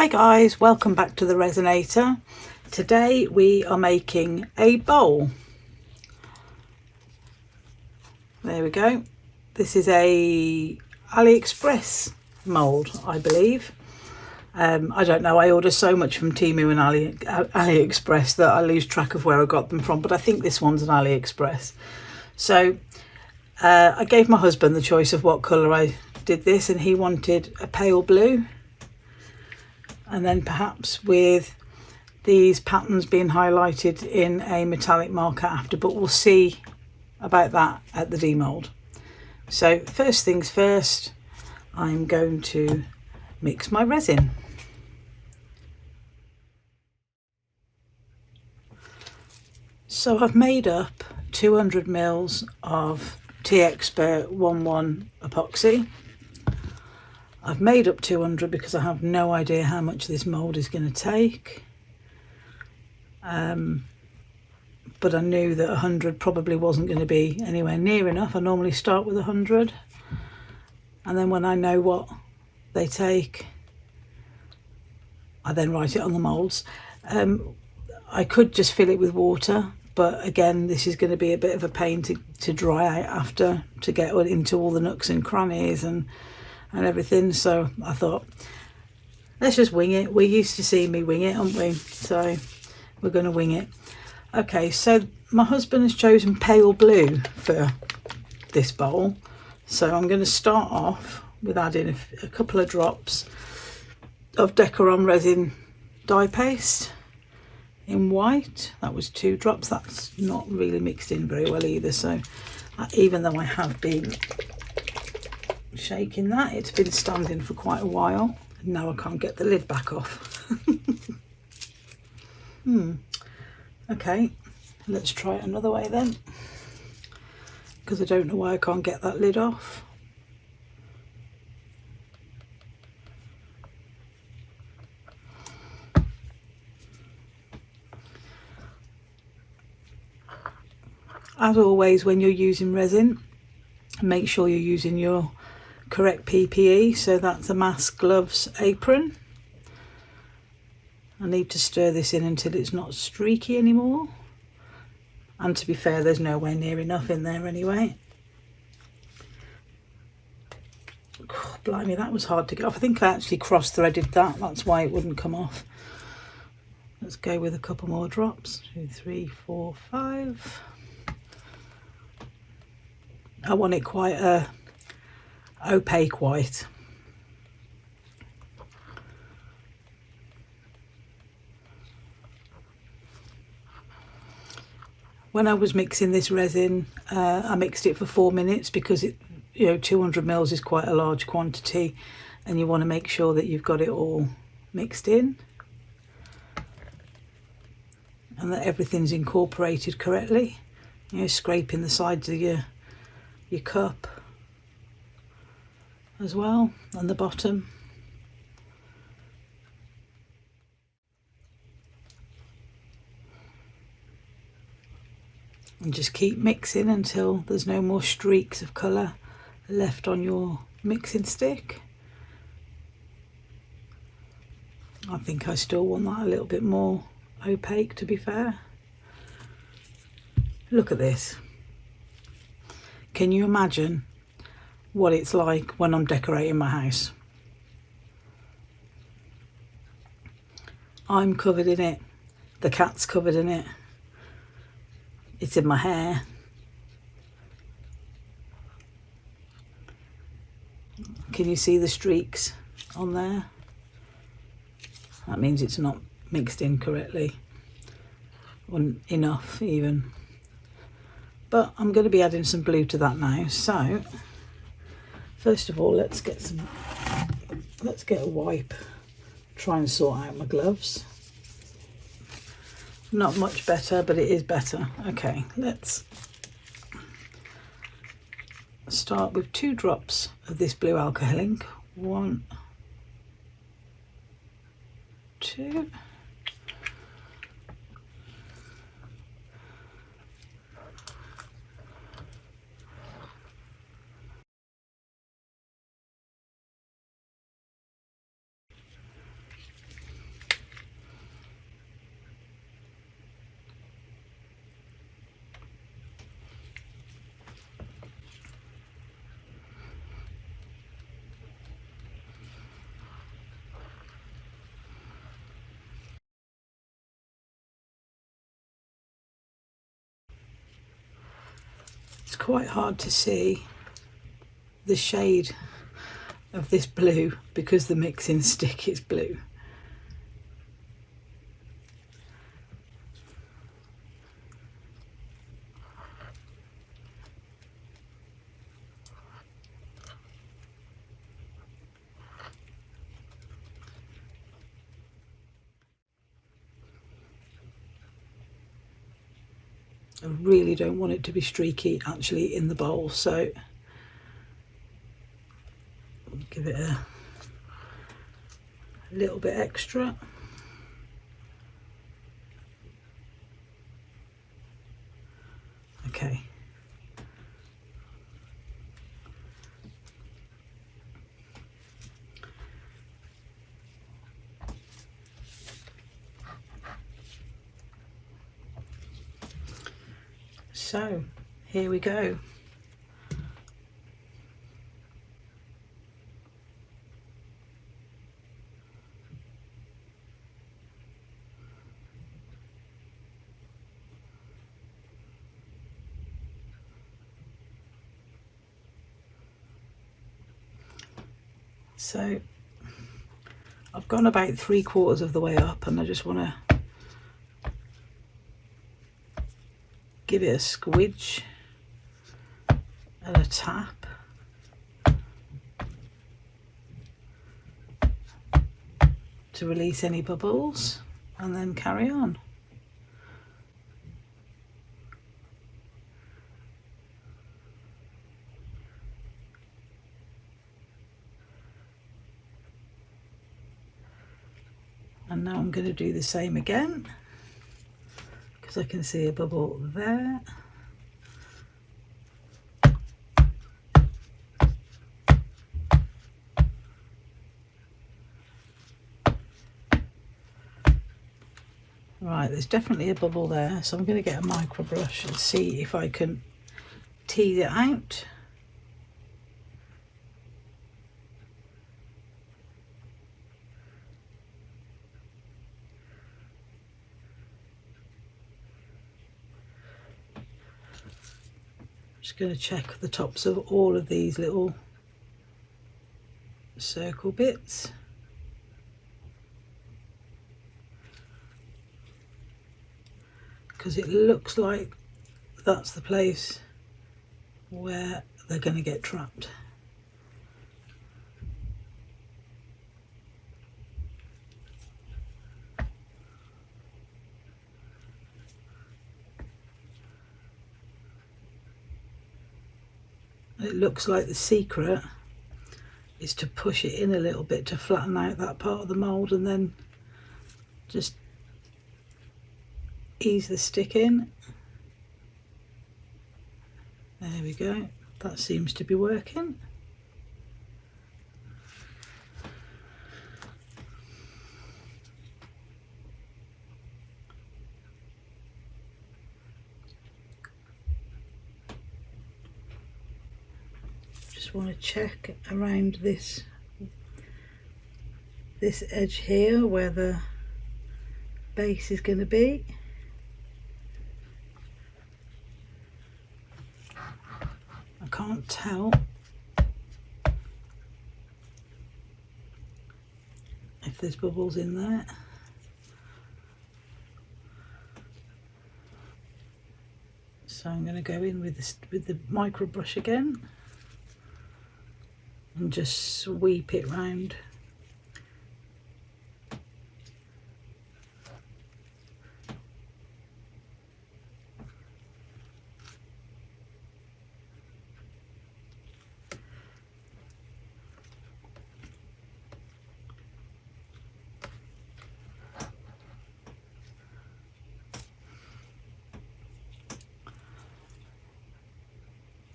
Hi guys, welcome back to the Resonator. Today we are making a bowl. There we go. This is a AliExpress mould, I believe. I don't know, I order so much from Temu and AliExpress that I lose track of where I got them from, but I think this one's an AliExpress. So I gave my husband the choice of what colour I did this, and he wanted a pale blue. And then perhaps with these patterns being highlighted in a metallic marker after, but we'll see about that at the demold. So first things first, I'm going to mix my resin. So I've made up 200 mils of T-Expert 11 epoxy. I've made up 200 because I have no idea how much this mould is going to take. But I knew that 100 probably wasn't going to be anywhere near enough. I normally start with 100. And then when I know what they take, I then write it on the moulds. I could just fill it with water, but again, this is going to be a bit of a pain to dry out after, to get into all the nooks and crannies and everything. So I thought, let's just wing it. We're used to seeing me wing it, aren't we? So we're going to wing it. Okay, so my husband has chosen pale blue for this bowl, so I'm going to start off with adding a couple of drops of Decoron resin dye paste in white. That was 2 drops. That's not really mixed in very well either, so even though I have been shaking that, it's been standing for quite a while, and now I can't get the lid back off. Okay, let's try it another way then, because I don't know why I can't get that lid off. As always, when you're using resin, make sure you're using your correct PPE, so that's a mask, gloves, apron. I need to stir this in until it's not streaky anymore, and to be fair, there's nowhere near enough in there anyway. Oh, blimey, that was hard to get off. I think I actually cross-threaded that, that's why it wouldn't come off. Let's go with a couple more drops. 2, 3, 4, 5. I want it quite a opaque white. When I was mixing this resin, I mixed it for 4 minutes because 200 mils is quite a large quantity, and you want to make sure that you've got it all mixed in and that everything's incorporated correctly. Scraping the sides of your cup as well, and the bottom. And just keep mixing until there's no more streaks of colour left on your mixing stick. I think I still want that a little bit more opaque, to be fair. Look at this. Can you imagine what it's like when I'm decorating my house? I'm covered in it. The cat's covered in it. It's in my hair. Can you see the streaks on there? That means it's not mixed in correctly, or enough even. But I'm going to be adding some blue to that now. So first of all, let's get a wipe. Try and sort out my gloves. Not much better, but it is better. Okay, let's start with 2 drops of this blue alcohol ink. 1, 2. It's quite hard to see the shade of this blue because the mixing stick is blue. I really don't want it to be streaky actually in the bowl, so I'll give it a little bit extra. Okay. So here we go. So I've gone about 3/4 of the way up, and I just want to give it a squidge and a tap. To release any bubbles, and then carry on. And now I'm going to do the same again, because I can see a bubble there. Right, there's definitely a bubble there, so I'm going to get a micro brush and see if I can tease it out. Just going to check the tops of all of these little circle bits. Because it looks like that's the place where they're going to get trapped. It looks like the secret is to push it in a little bit to flatten out that part of the mould, and then just ease the stick in. There we go, that seems to be working. Just want to check around this edge here where the base is going to be. I can't tell if there's bubbles in there. So I'm going to go in with the micro brush again and just sweep it round.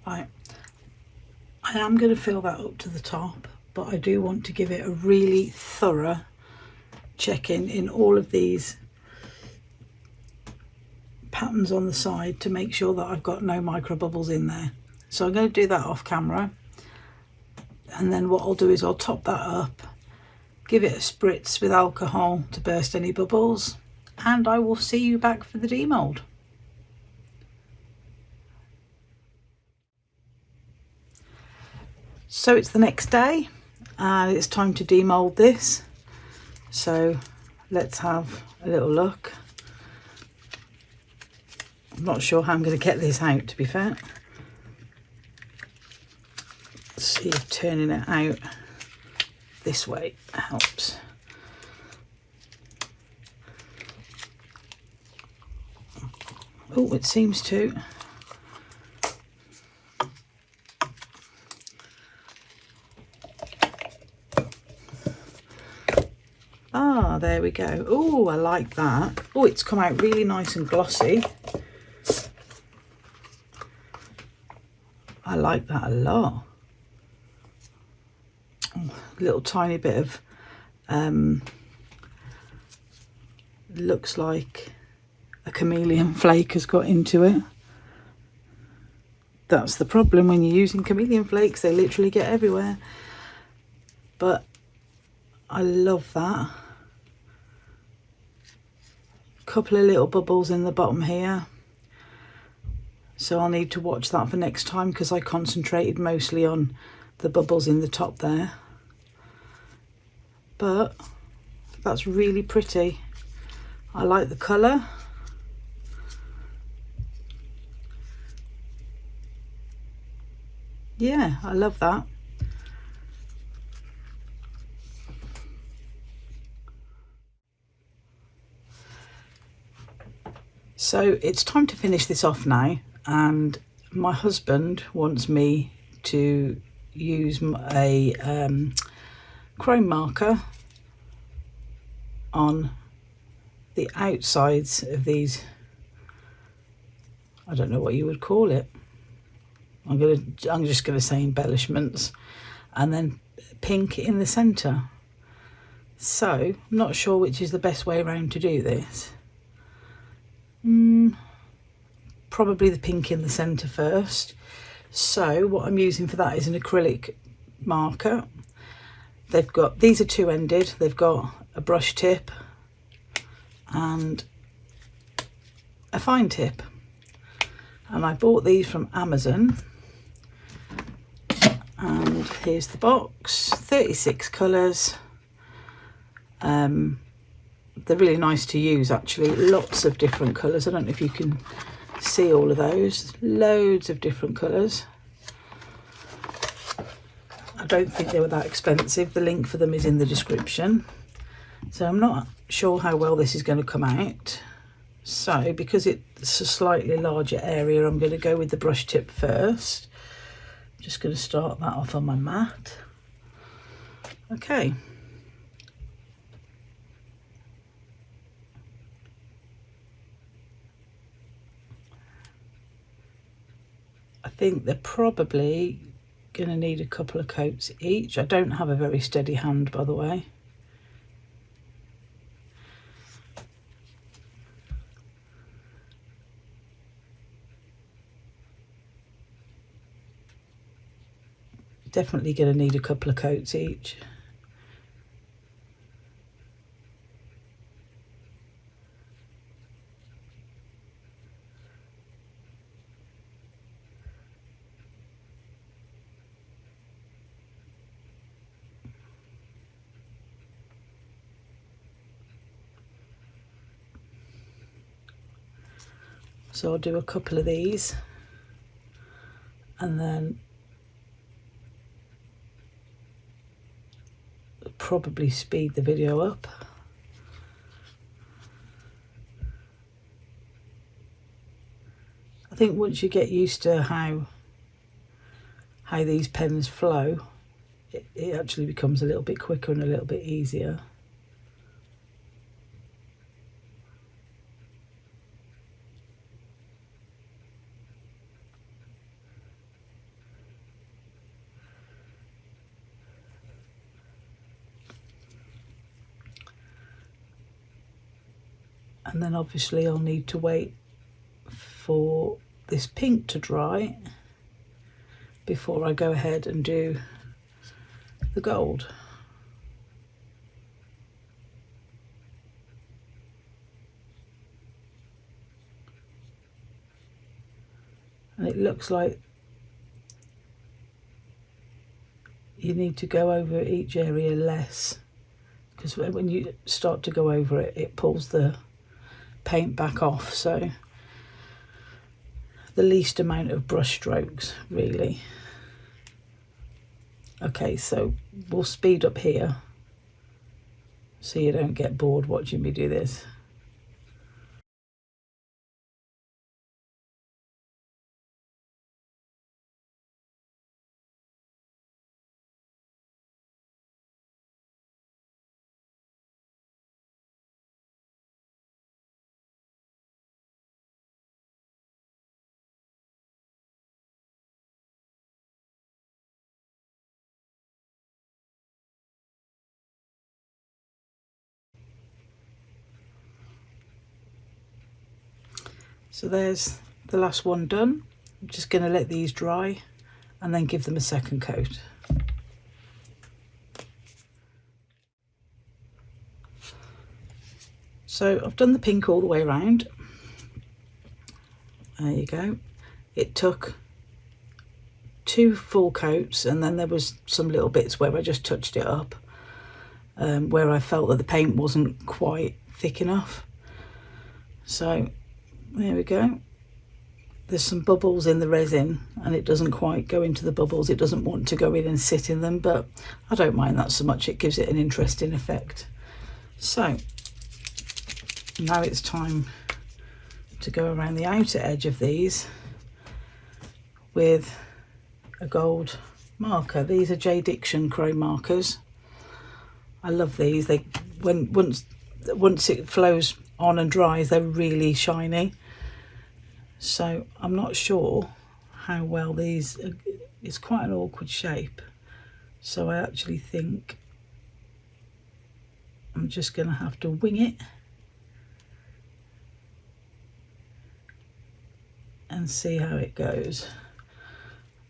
Right, I am going to fill that up to the top, but I do want to give it a really thorough check in all of these patterns on the side to make sure that I've got no micro bubbles in there. So I'm going to do that off camera, and then what I'll do is I'll top that up, give it a spritz with alcohol to burst any bubbles, and I will see you back for the demold. So it's the next day and it's time to demold this. So let's have a little look. I'm not sure how I'm going to get this out, to be fair. Let's see if turning it out this way helps. Oh, it seems to. Ah, there we go. Oh, I like that. Oh, it's come out really nice and glossy. I like that a lot. Oh, a little tiny bit of, looks like a chameleon flake has got into it. That's the problem when you're using chameleon flakes, they literally get everywhere. But I love that. Couple of little bubbles in the bottom here. So I'll need to watch that for next time because I concentrated mostly on the bubbles in the top there. But that's really pretty. I like the colour. Yeah, I love that. So it's time to finish this off now, and my husband wants me to use a chrome marker on the outsides of these, I don't know what you would call it. I'm just gonna say embellishments, and then pink in the centre. So I'm not sure which is the best way around to do this. Probably the pink in the centre first. So what I'm using for that is an acrylic marker. These are two-ended. They've got a brush tip and a fine tip, and I bought these from Amazon. And here's the box, 36 colours. They're really nice to use actually, lots of different colours. I don't know if you can see all of those, loads of different colours. I don't think they were that expensive. The link for them is in the description. So I'm not sure how well this is going to come out. So because it's a slightly larger area, I'm going to go with the brush tip first. Just going to start that off on my mat. Okay. I think they're probably going to need a couple of coats each. I don't have a very steady hand, by the way. Definitely going to need a couple of coats each. So I'll do a couple of these and then probably speed the video up. I think once you get used to how these pens flow, it actually becomes a little bit quicker and a little bit easier. And then obviously I'll need to wait for this pink to dry before I go ahead and do the gold. And it looks like you need to go over each area less, because when you start to go over it, it pulls the paint back off. So the least amount of brush strokes, really. Okay, so we'll speed up here so you don't get bored watching me do this. So there's the last one done. I'm just going to let these dry and then give them a second coat. So I've done the pink all the way around. There you go. It took 2 full coats, and then there was some little bits where I just touched it up, where I felt that the paint wasn't quite thick enough. So there we go. There's some bubbles in the resin and it doesn't quite go into the bubbles. It doesn't want to go in and sit in them, but I don't mind that so much. It gives it an interesting effect. So now it's time to go around the outer edge of these with a gold marker. These are J. Diction chrome markers. I love these. They once it flows on and dries, they're really shiny. So I'm not sure how well these, it's quite an awkward shape. So I actually think I'm just going to have to wing it and see how it goes.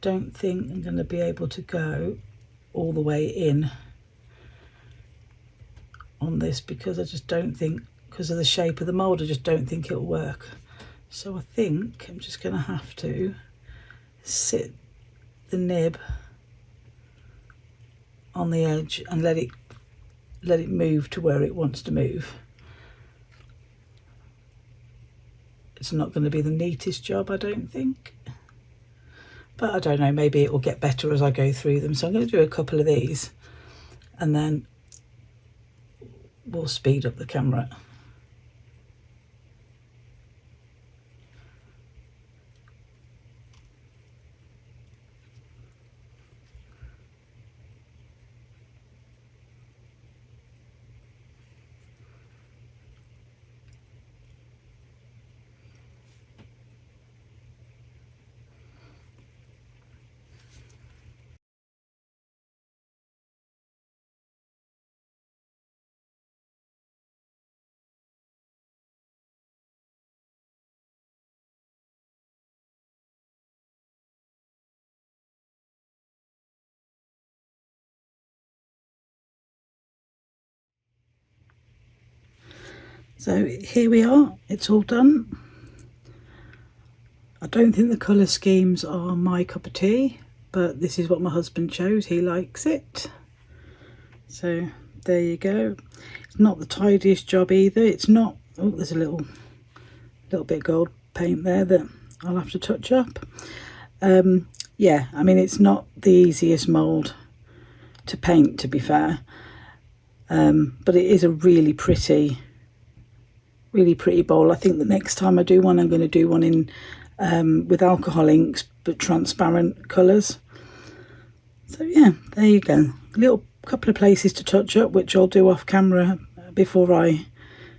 Don't think I'm going to be able to go all the way in on this, because I just don't think, because of the shape of the mould, I just don't think it'll work. So I think I'm just going to have to sit the nib on the edge and let it move to where it wants to move. It's not going to be the neatest job, I don't think, but I don't know, maybe it will get better as I go through them. So I'm going to do a couple of these and then we'll speed up the camera. So here we are, it's all done. I don't think the colour schemes are my cup of tea, but this is what my husband chose, he likes it. So there you go. It's not the tidiest job either. It's not, oh, there's a little bit of gold paint there that I'll have to touch up. Yeah, I mean, it's not the easiest mould to paint, to be fair, but it is a really pretty bowl. I think the next time I do one, I'm going to do one in with alcohol inks but transparent colours. So yeah, there you go. Little couple of places to touch up, which I'll do off camera before I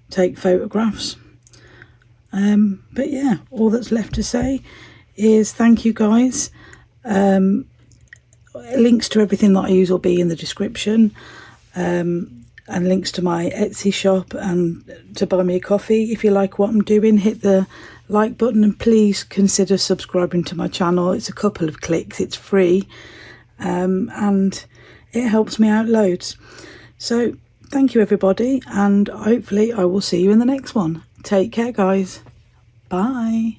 take photographs. But yeah, all that's left to say is thank you guys. Links to everything that I use will be in the description, and links to my Etsy shop and to buy me a coffee. If you like what I'm doing, hit the like button and please consider subscribing to my channel. It's a couple of clicks, it's free, and it helps me out loads. So thank you everybody, and hopefully I will see you in the next one. Take care guys, bye.